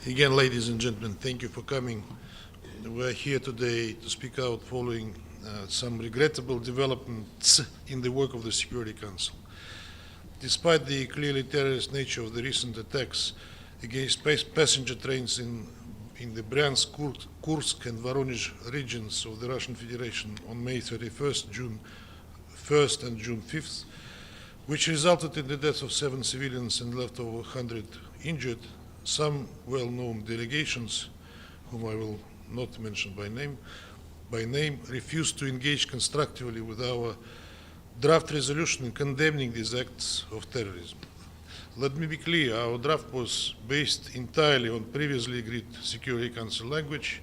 Again, ladies and gentlemen, thank you for coming. We're here today to speak out following some regrettable developments in the work of the Security Council. Despite the clearly terrorist nature of the recent attacks against passenger trains in the Bryansk, Kursk and Voronezh regions of the Russian Federation on May 31st, June 1st and June 5th, which resulted in the deaths of 7 civilians and left over 100 injured, some well-known delegations, whom I will not mention by name, refused to engage constructively with our draft resolution in condemning these acts of terrorism. Let me be clear, our draft was based entirely on previously agreed Security Council language,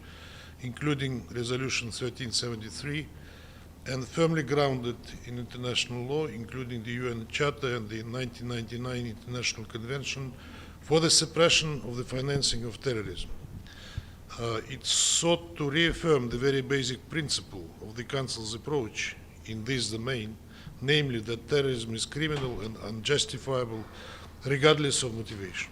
including Resolution 1373, and firmly grounded in international law, including the UN Charter and the 1999 International Convention for the suppression of the financing of terrorism. It sought to reaffirm the very basic principle of the Council's approach in this domain, namely that terrorism is criminal and unjustifiable regardless of motivation.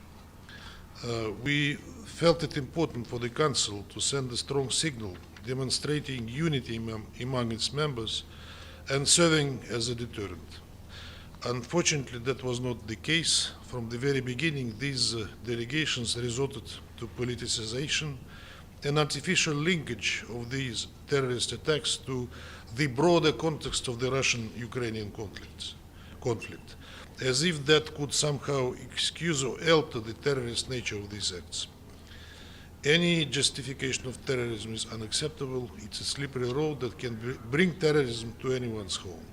We felt it important for the Council to send a strong signal demonstrating unity among its members and serving as a deterrent. Unfortunately, that was not the case. From the very beginning, these delegations resorted to politicization and artificial linkage of these terrorist attacks to the broader context of the Russian-Ukrainian conflict, as if that could somehow excuse or alter the terrorist nature of these acts. Any justification of terrorism is unacceptable. It's a slippery road that can bring terrorism to anyone's home.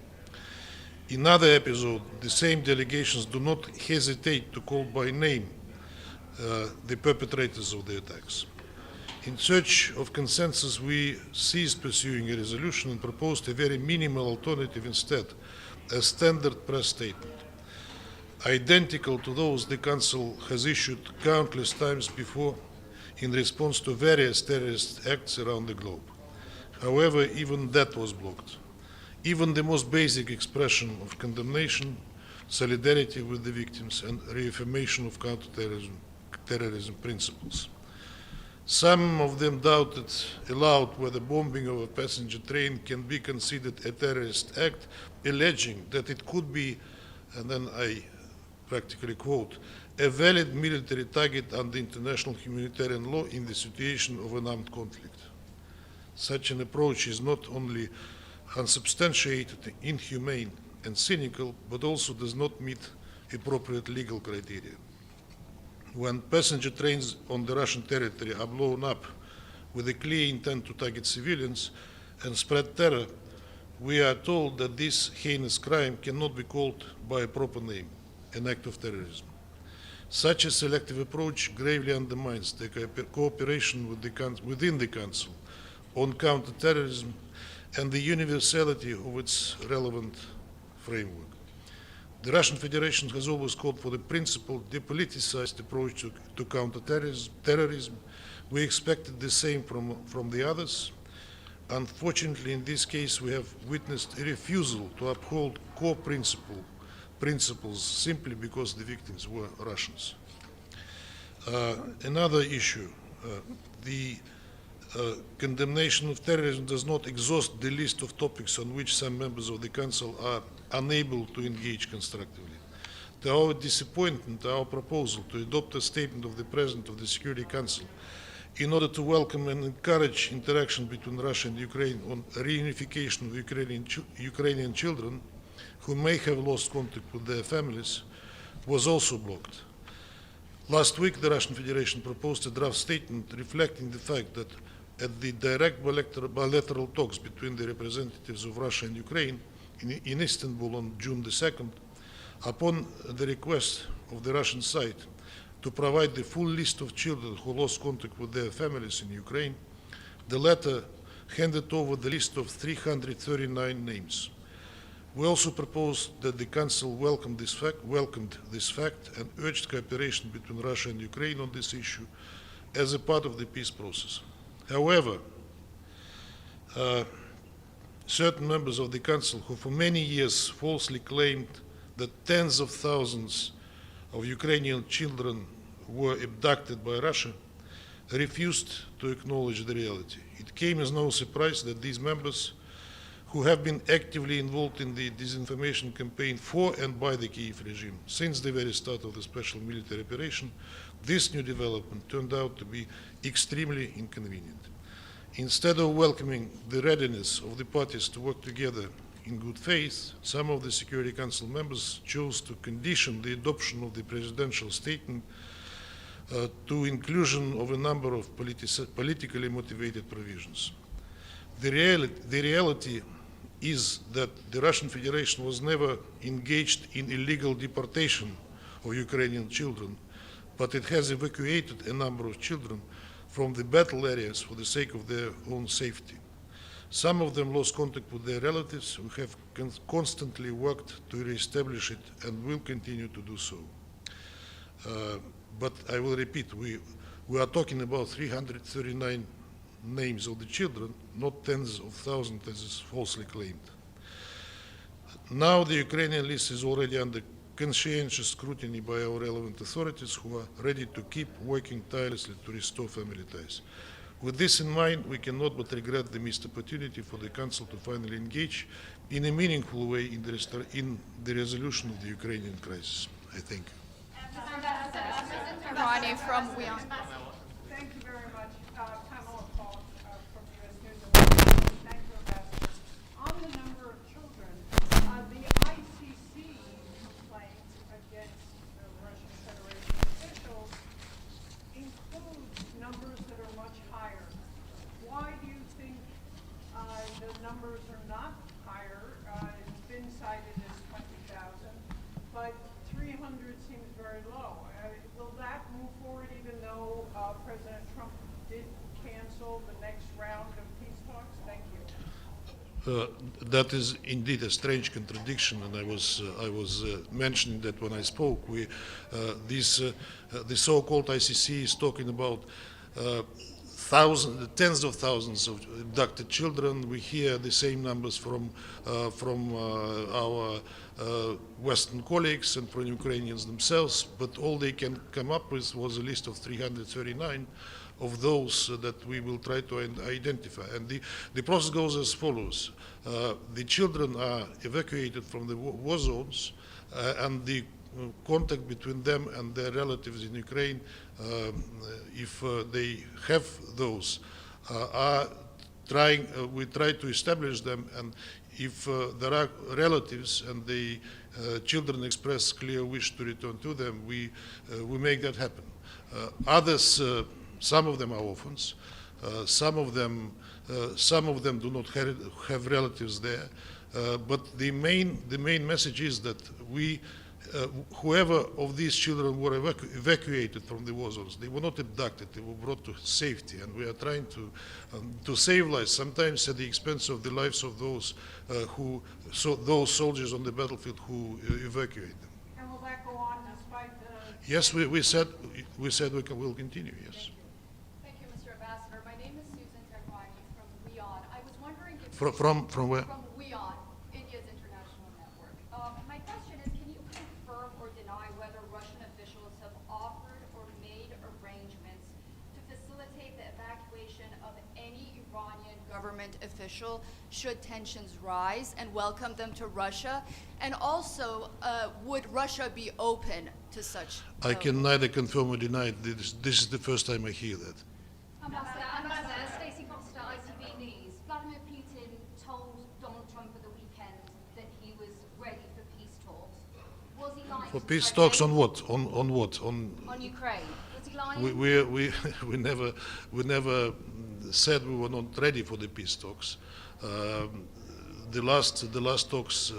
In other episodes, the same delegations do not hesitate to call by name the perpetrators of the attacks. In search of consensus, we ceased pursuing a resolution and proposed a very minimal alternative instead, a standard press statement, identical to those the Council has issued countless times before in response to various terrorist acts around the globe. However, even that was blocked. Even the most basic expression of condemnation, solidarity with the victims, and reaffirmation of counterterrorism principles. Some of them doubted aloud whether bombing of a passenger train can be considered a terrorist act, alleging that it could be, and then I practically quote, a valid military target under international humanitarian law in the situation of an armed conflict. Such an approach is not only unsubstantiated, inhumane, and cynical, but also does not meet appropriate legal criteria. When passenger trains on the Russian territory are blown up with a clear intent to target civilians and spread terror, we are told that this heinous crime cannot be called by a proper name, an act of terrorism. Such a selective approach gravely undermines the cooperation within the Council on counterterrorism and the universality of its relevant framework. The Russian Federation has always called for the principled, depoliticized approach to counterterrorism. We expected the same from the others. Unfortunately, in this case, we have witnessed a refusal to uphold core principles simply because the victims were Russians. Another issue, the condemnation of terrorism does not exhaust the list of topics on which some members of the Council are unable to engage constructively. To our disappointment, our proposal to adopt a statement of the President of the Security Council in order to welcome and encourage interaction between Russia and Ukraine on reunification of Ukrainian children who may have lost contact with their families was also blocked. Last week, the Russian Federation proposed a draft statement reflecting the fact that at the direct bilateral talks between the representatives of Russia and Ukraine in Istanbul on June the 2nd, upon the request of the Russian side to provide the full list of children who lost contact with their families in Ukraine, the latter handed over the list of 339 names. We also proposed that the Council welcomed this fact and urged cooperation between Russia and Ukraine on this issue as a part of the peace process. However, certain members of the Council who for many years falsely claimed that tens of thousands of Ukrainian children were abducted by Russia refused to acknowledge the reality. It came as no surprise that these members, who have been actively involved in the disinformation campaign for and by the Kyiv regime since the very start of the special military operation, this new development turned out to be extremely inconvenient. Instead of welcoming the readiness of the parties to work together in good faith, some of the Security Council members chose to condition the adoption of the presidential statement to inclusion of a number of politically motivated provisions. The reality is that the Russian Federation was never engaged in illegal deportation of Ukrainian children, but it has evacuated a number of children from the battle areas for the sake of their own safety. Some of them lost contact with their relatives who have constantly worked to re-establish it and will continue to do so. But I will repeat, we are talking about 339 names of the children, not tens of thousands as is falsely claimed. Now the Ukrainian list is already under conscientious scrutiny by our relevant authorities, who are ready to keep working tirelessly to restore family ties. With this in mind, we cannot but regret the missed opportunity for the Council to finally engage in a meaningful way in the resolution of the Ukrainian crisis. I thank you. Ronnie from WION. Thank you very much. Pamela Paul from U.S. News and World. Thank you, Ambassador. On the number of children, the ICC complaint against the Russian Federation officials includes numbers that are much higher. Why do you think the numbers are not higher? It's been cited as 20,000, but 300 seems very low. Will that move forward even though President Trump did cancel the next round of peace talks? Thank you. That is indeed a strange contradiction, and I was mentioning that when I spoke. The so-called ICC is talking about tens of thousands of abducted children. We hear the same numbers from our Western colleagues and from Ukrainians themselves, but all they can come up with was a list of 339 of those that we will try to identify. And the process goes as follows. The children are evacuated from the war zones, and the contact between them and their relatives in Ukraine, if they have those, we try to establish them, and if there are relatives and the children express clear wish to return to them, we make that happen. Others, some of them are orphans, some of them do not have relatives there, but the main message is that whoever of these children were evacuated from the war zones, they were not abducted, they were brought to safety, and we are trying to save lives, sometimes at the expense of the lives of those those soldiers on the battlefield who evacuate them. And will that go on despite the... Yes, we said we'll continue, yes. Thank you, Mr. Ambassador. My name is Susan Tehrani from WION. I was wondering if... From where? From WION, India's international network. My question is, can you confirm or deny whether Russian officials have offered or made arrangements to facilitate the evacuation of any Iranian government official should tensions rise, and welcome them to Russia? And also, would Russia be open to such? I can neither confirm or deny it. This is the first time I hear that. Ambassador, Stacey Foster, ITV News. Vladimir Putin told Donald Trump at the weekend that he was ready for peace talks. Was he lying? For peace talks on what? On what? On Ukraine. Was he lying? We never said we were not ready for the peace talks. The last talks,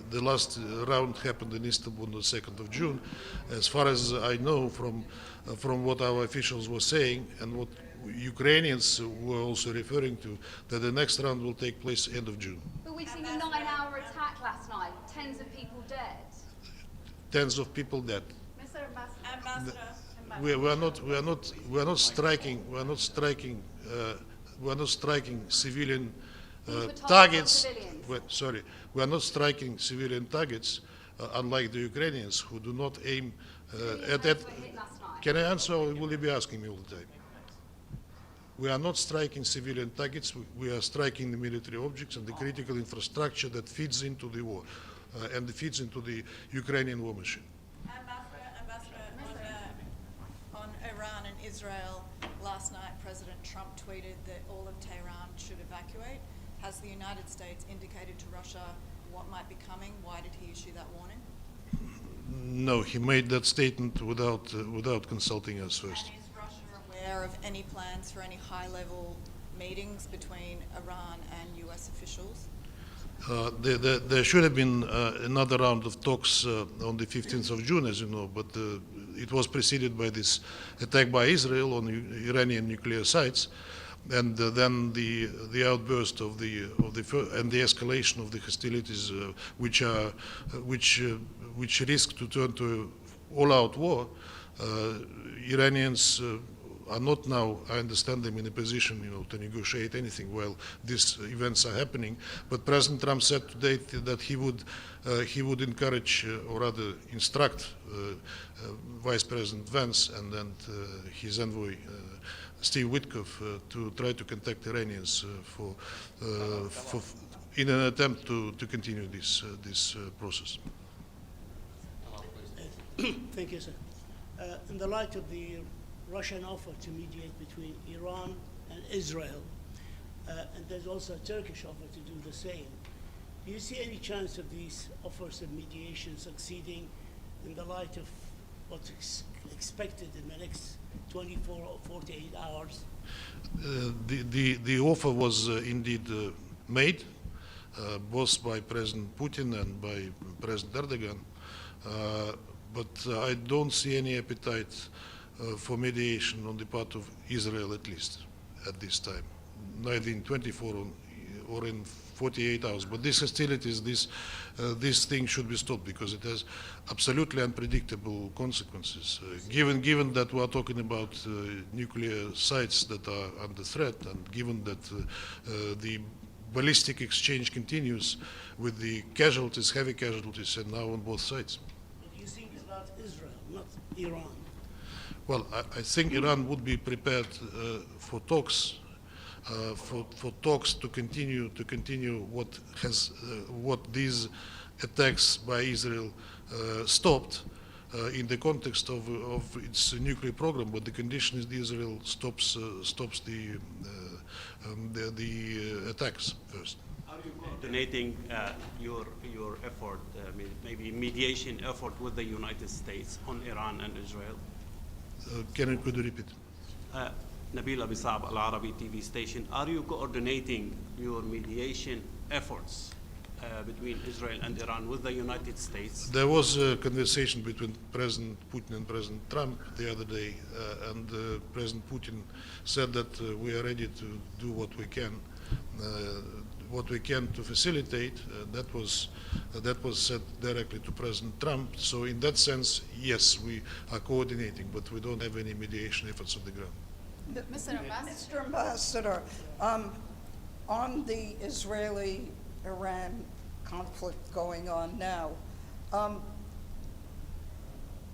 the last round happened in Istanbul on the 2nd of June. As far as I know from what our officials were saying and what Ukrainians were also referring to, that the next round will take place end of June. But we've seen a 9-hour attack last night. Tens of people dead. Tens of people dead. Mr. Ambassador. We are not striking civilian targets. We are not striking civilian targets, unlike the Ukrainians, who do not aim at that. Can I answer, or will you be asking me all the time? We are not striking civilian targets. We are striking the military objects and the critical infrastructure that feeds into the war and feeds into the Ukrainian war machine. Ambassador, on Iran and Israel, last night President Trump tweeted that all of Tehran should evacuate. Has the United States indicated to Russia what might be coming? Why did he issue that warning? No, he made that statement without consulting us first. And is Russia aware of any plans for any high-level meetings between Iran and US officials? There should have been another round of talks on the 15th of June, as you know, but it was preceded by this attack by Israel on Iranian nuclear sites, and then the outburst of the escalation of the hostilities, which risk to turn to all-out war. Iranians are not now, I understand them, in a position, to negotiate anything while these events are happening. But President Trump said today that he would encourage, or rather instruct, Vice President Vance and then his envoy Steve Witkoff to try to contact Iranians in an attempt to continue this process. Thank you, sir. In the light of the Russian offer to mediate between Iran and Israel, and there's also a Turkish offer to do the same, do you see any chance of these offers of mediation succeeding in the light of what's expected in the next 24 or 48 hours? The offer was indeed made, both by President Putin and by President Erdogan, but I don't see any appetite for mediation on the part of Israel, at least at this time, neither in 24 or in 48 hours. But these hostilities, this thing should be stopped because it has absolutely unpredictable consequences. Given that we are talking about nuclear sites that are under threat, and given that the ballistic exchange continues with the casualties, heavy casualties, and now on both sides. But you think about Israel, not Iran. Well, I think Iran would be prepared for talks. For talks to continue what these attacks by Israel stopped in the context of its nuclear program, but the condition is that Israel stops the attacks first. Are you coordinating your effort, maybe mediation effort with the United States on Iran and Israel? Could you repeat? Nabila Bisab, Al Arabi TV station. Are you coordinating your mediation efforts between Israel and Iran with the United States? There was a conversation between President Putin and President Trump the other day, and President Putin said that we are ready to do what we can to facilitate. That was said directly to President Trump. So in that sense, yes, we are coordinating, but we don't have any mediation efforts on the ground. Mr. Ambassador, on the Israeli-Iran conflict going on now,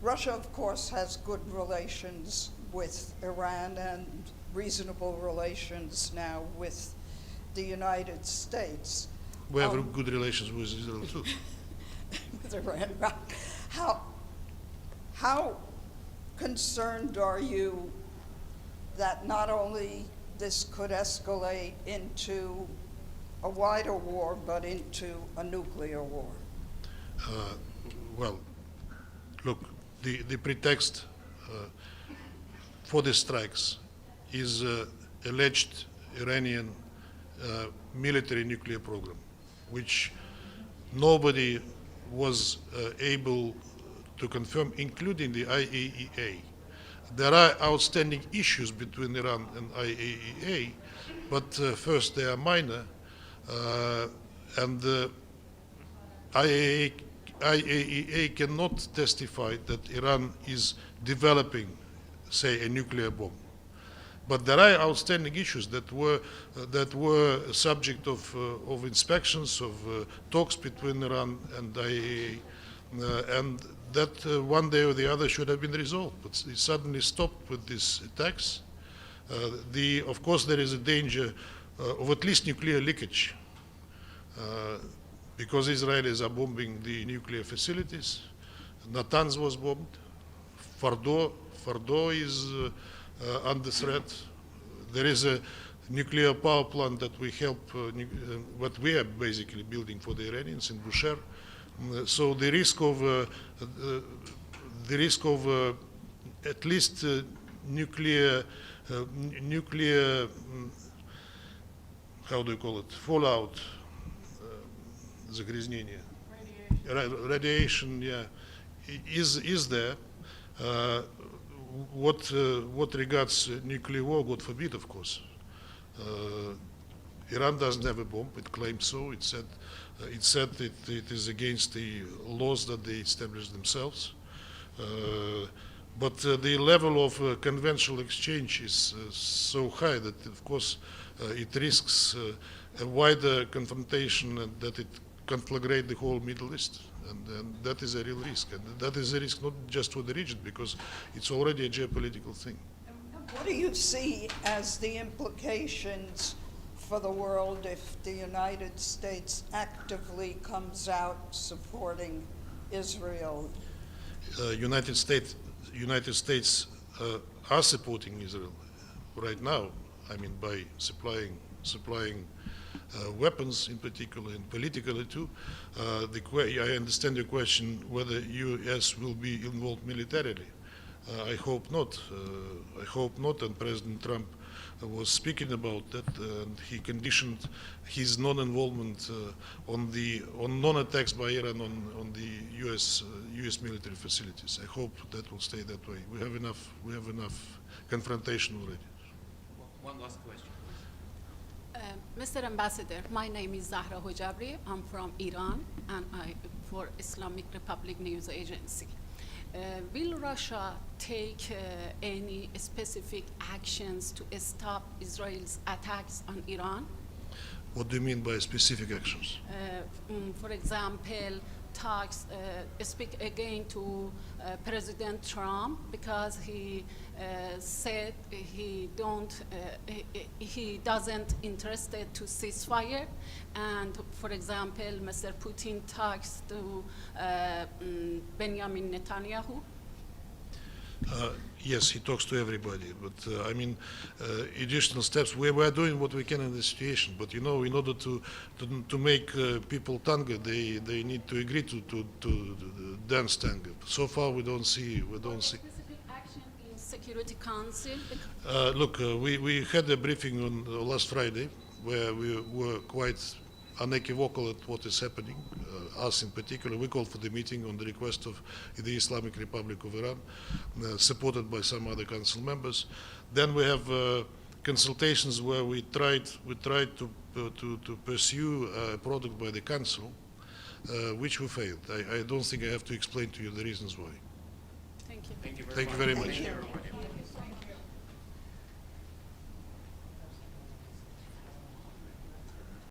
Russia, of course, has good relations with Iran and reasonable relations now with the United States. We have good relations with Israel too. With Iran. How concerned are you that not only this could escalate into a wider war, but into a nuclear war? Well, look, the pretext for the strikes is alleged Iranian military nuclear program, which nobody was able to confirm, including the IAEA. There are outstanding issues between Iran and IAEA, but first they are minor, and the IAEA cannot testify that Iran is developing, say, a nuclear bomb. But there are outstanding issues that were subject of inspections, of talks between Iran and IAEA, and that one day or the other should have been resolved. But it suddenly stopped with these attacks, Of course, there is a danger of at least nuclear leakage, because Israelis are bombing the nuclear facilities. Natanz was bombed. Fordo is under threat. There is a nuclear power plant that we help, what we are basically building for the Iranians in Bushehr. So the risk of at least nuclear, how do you call it, fallout, загрязнение, radiation, yeah, is there. What regards nuclear war, God forbid, of course. Iran doesn't have a bomb. It claims so. It said it is against the laws that they established themselves. But the level of conventional exchange is so high that, of course, it risks a wider confrontation, and that it conflagrate the whole Middle East. And that is a real risk. And that is a risk not just for the region, because it's already a geopolitical thing. What do you see as the implications for the world if the United States actively comes out supporting Israel? United States are supporting Israel right now. I mean, by supplying weapons in particular, and politically too. I understand your question whether U.S. will be involved militarily. I hope not. I hope not. And President Trump was speaking about that, and he conditioned his non-involvement on non-attacks by Iran on the U.S. military facilities. I hope that will stay that way. We have enough confrontation already. One last question. Mr. Ambassador, my name is Zahra Hojabri. I'm from Iran, and I for Islamic Republic News Agency. Will Russia take any specific actions to stop Israel's attacks on Iran? What do you mean by specific actions? For example, talks speak again to President Trump, because he said he doesn't interested to ceasefire, and for example, Mr. Putin talks to Benjamin Netanyahu. Yes, he talks to everybody, but I mean, additional steps. We are doing what we can in the situation, but in order to make people tango, they need to agree to dance tango. So far, we don't see. Specific action in Security Council. Look, we had a briefing on last Friday where we were quite unequivocal at what is happening. Us in particular, we called for the meeting on the request of the Islamic Republic of Iran, supported by some other council members. Then we have consultations where we tried to pursue a product by the council, which we failed. I don't think I have to explain to you the reasons why. Thank you. Thank you Thank you very much. Thank you.